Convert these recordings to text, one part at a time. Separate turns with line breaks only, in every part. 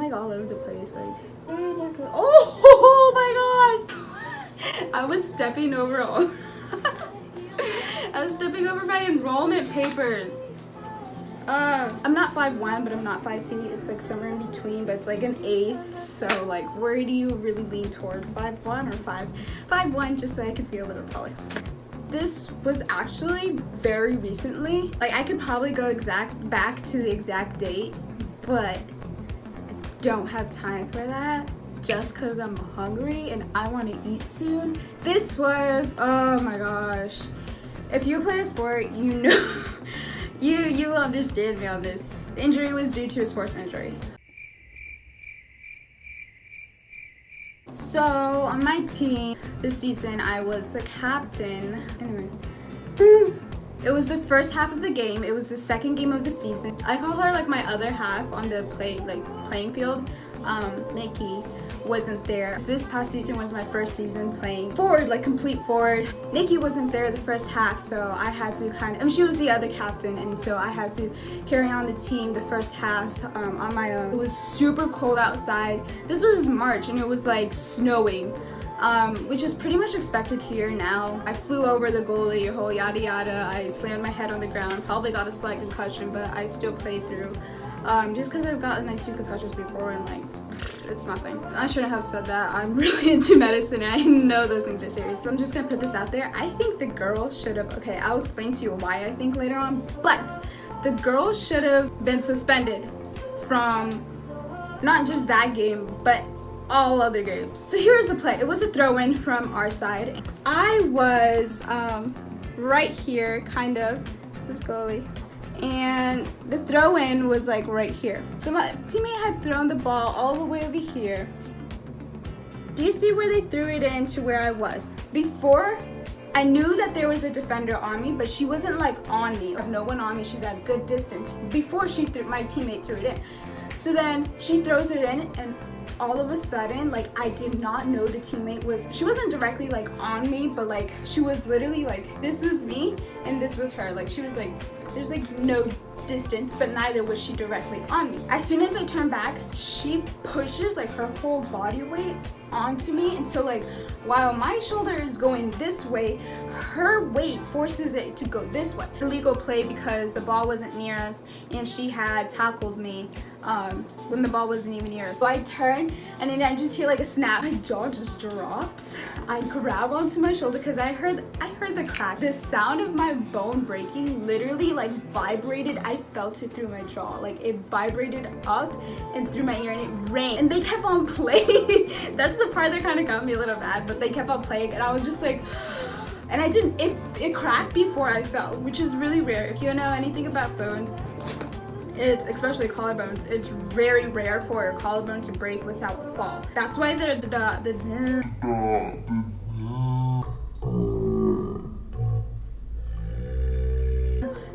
like all over the place. Like, oh my gosh! I was stepping over all. I was stepping over my enrollment papers. I'm not 5'1", but I'm not 5 feet. It's like somewhere in between, but it's like an eighth. So like, where do you really lean towards, 5'1" or 5'1", just so I could be a little taller. This was actually very recently. Like, I could probably go back to the exact date, but I don't have time for that just because I'm hungry and I want to eat soon. This was, oh my gosh. If you play a sport, you know, you will understand me on this. The injury was due to a sports injury. So on my team this season, I was the captain. Anyway, it was the first half of the game. It was the second game of the season. I call her like my other half on the playing field. Nikki wasn't there. This past season was my first season playing forward, like complete forward. Nikki wasn't there the first half, so I had to she was the other captain, and so I had to carry on the team the first half on my own. It was super cold outside. This was March and it was like snowing, which is pretty much expected here now. I flew over the goalie, whole yada yada. I slammed my head on the ground, probably got a slight concussion, but I still played through. Just because I've gotten like 2 concussions before and like, it's nothing. I shouldn't have said that. I'm really into medicine and I know those things are serious. But I'm just gonna put this out there. I think the girls should have, okay, I'll explain to you why I think later on, but the girls should have been suspended from not just that game, but all other games. So here's the play. It was a throw-in from our side. I was right here, kind of, this goalie. And the throw-in was like right here. So my teammate had thrown the ball all the way over here. Do you see where they threw it in to where I was? Before, I knew that there was a defender on me, but she wasn't like on me. Like, no one on me, she's at a good distance. Before my teammate threw it in. So then she throws it in and all of a sudden, like, I did not know the teammate she wasn't directly like on me, but like she was literally like, this was me and this was her. Like, she was like, there's like no distance, but neither was she directly on me. As soon as I turn back, she pushes like her whole body weight onto me, and so like while my shoulder is going this way, her weight forces it to go this way. Illegal play because the ball wasn't near us and she had tackled me when the ball wasn't even near us. So I turn and then I just hear like a snap. My jaw just drops. I grab onto my shoulder because I heard the crack. The sound of my bone breaking literally like vibrated. I felt it through my jaw. Like, it vibrated up and through my ear and it rang. And they kept on playing. That's the part that kind of got me a little mad, but they kept on playing and I was just like, and I didn't, it cracked before I fell, which is really rare. If you know anything about bones, it's especially collarbones, it's very rare for a collarbone to break without a fall. That's why the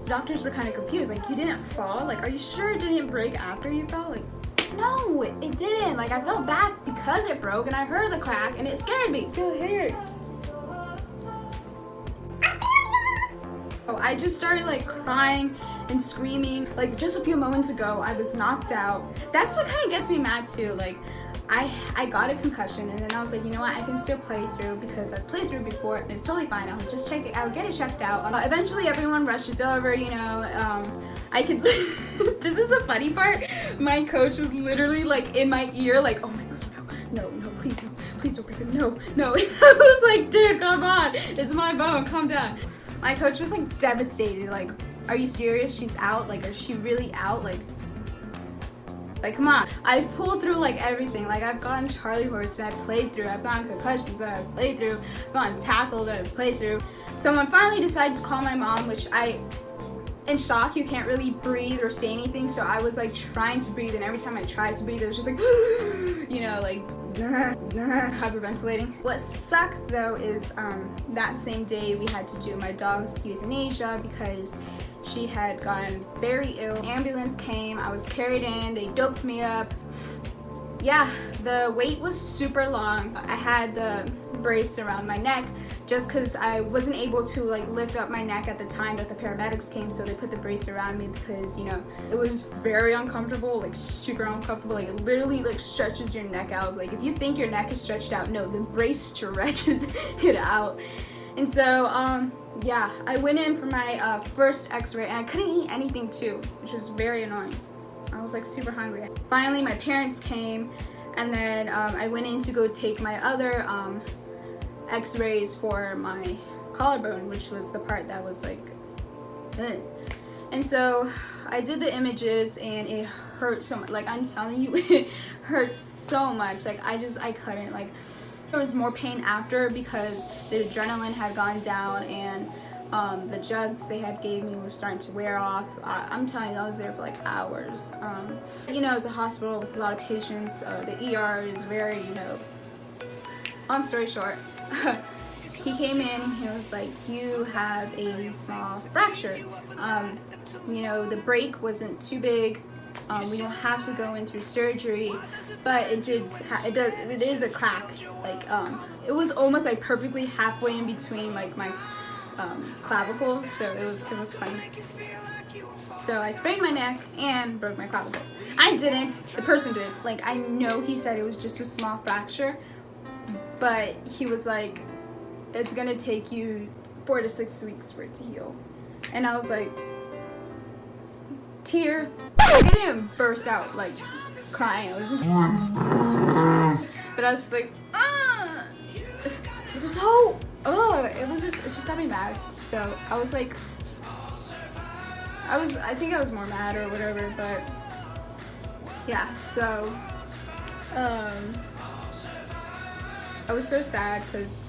doctors were kind of confused. Like, you didn't fall? Like, are you sure it didn't break after you fell? Like, no, it didn't. Like, I felt bad because it broke and I heard the crack and it scared me. It still hurts. Oh, I just started like crying and screaming. Like, just a few moments ago, I was knocked out. That's what kind of gets me mad too. Like, I got a concussion and then I was like, you know what, I can still play through because I've played through before and it's totally fine. I'll just check it, I'll get it checked out. Eventually everyone rushes over, you know, I could, this is the funny part. My coach was literally like in my ear, like, oh my gosh, no, please don't break it, no. I was like, dude, come on, it's my bone, calm down. My coach was like devastated, like, are you serious? She's out? Like, is she really out? Like, come on. I've pulled through like everything. Like, I've gotten Charlie horse and I've played through. I've gotten concussions and I've played through. I've gotten tackled and I've played through. Someone finally decided to call my mom, which in shock, you can't really breathe or say anything. So I was like trying to breathe, and every time I tried to breathe, it was just like, you know, like hyperventilating. What sucked though is that same day we had to do my dog's euthanasia because she had gotten very ill. Ambulance came, I was carried in, they doped me up. Yeah, the wait was super long. I had the brace around my neck just because I wasn't able to like lift up my neck at the time that the paramedics came, so they put the brace around me because, you know, it was very uncomfortable, like super uncomfortable. Like it literally like stretches your neck out. Like if you think your neck is stretched out, no, the brace stretches it out. And so yeah, I went in for my first x-ray, and I couldn't eat anything too, which was very annoying. I was like super hungry. Finally my parents came, and then I went in to go take my other x-rays for my collarbone, which was the part that was like ugh. And so I did the images, and it hurt so much. Like I'm telling you, it hurts so much. Like I couldn't. Like there was more pain after because the adrenaline had gone down, and the jugs they had gave me were starting to wear off. I'm telling you, I was there for like hours. You know, it's a hospital with a lot of patients. The ER is very, you know, long story short, he came in and he was like, you have a small fracture. You know, the break wasn't too big. We don't have to go in through surgery, but it is a crack. Like it was almost like perfectly halfway in between like my clavicle, so it was funny. So I sprained my neck and broke my clavicle. I didn't, the person did. Like I know he said it was just a small fracture, but he was like, it's gonna take you 4 to 6 weeks for it to heal. And I was like, tear. I didn't even burst out like crying. I was just, but I was just like, it was so, it just got me mad. So I was like, I think I was more mad or whatever, but yeah, so I was so sad because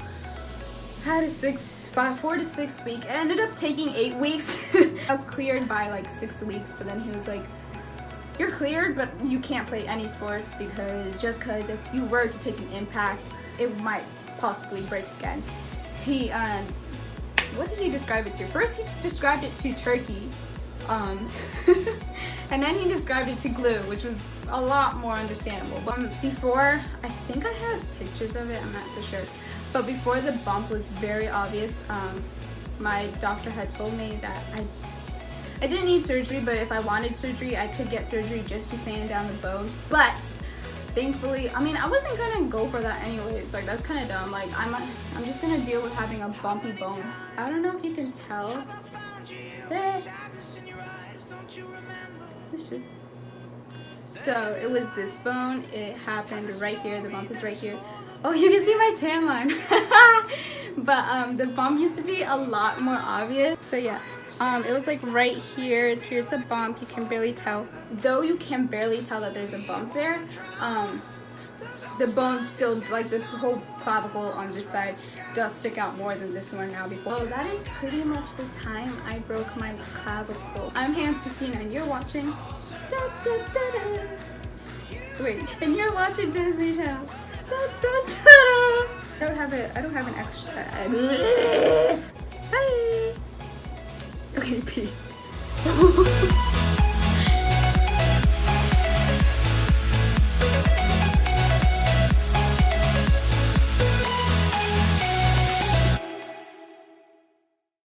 I had a 4 to 6 week. It ended up taking 8 weeks. I was cleared by like 6 weeks, but then he was like, you're cleared, but you can't play any sports because if you were to take an impact, it might possibly break again. He, what did he describe it to? First he described it to turkey, and then he described it to glue, which was a lot more understandable. But before, I think I have pictures of it, I'm not so sure. But before the bump was very obvious, my doctor had told me that I didn't need surgery, but if I wanted surgery, I could get surgery just to sand down the bone. But thankfully, I mean, I wasn't gonna go for that anyways. Like that's kind of dumb. Like I'm just gonna deal with having a bumpy bone. I don't know if you can tell. It's just, so it was this bone. It happened right here. The bump is right here. Oh, you can see my tan line. But the bump used to be a lot more obvious. So yeah, it was like right here. Here's the bump. You can barely tell. Though you can barely tell that there's a bump there, the bone still, like the whole clavicle on this side does stick out more than this one now before. Oh, that is pretty much the time I broke my clavicle. I'm hannspue and you're watching. Da, da, da, da. Wait, and you're watching Disney Channel. Da, da, da, da. I don't have an extra. Bye. Okay, peace.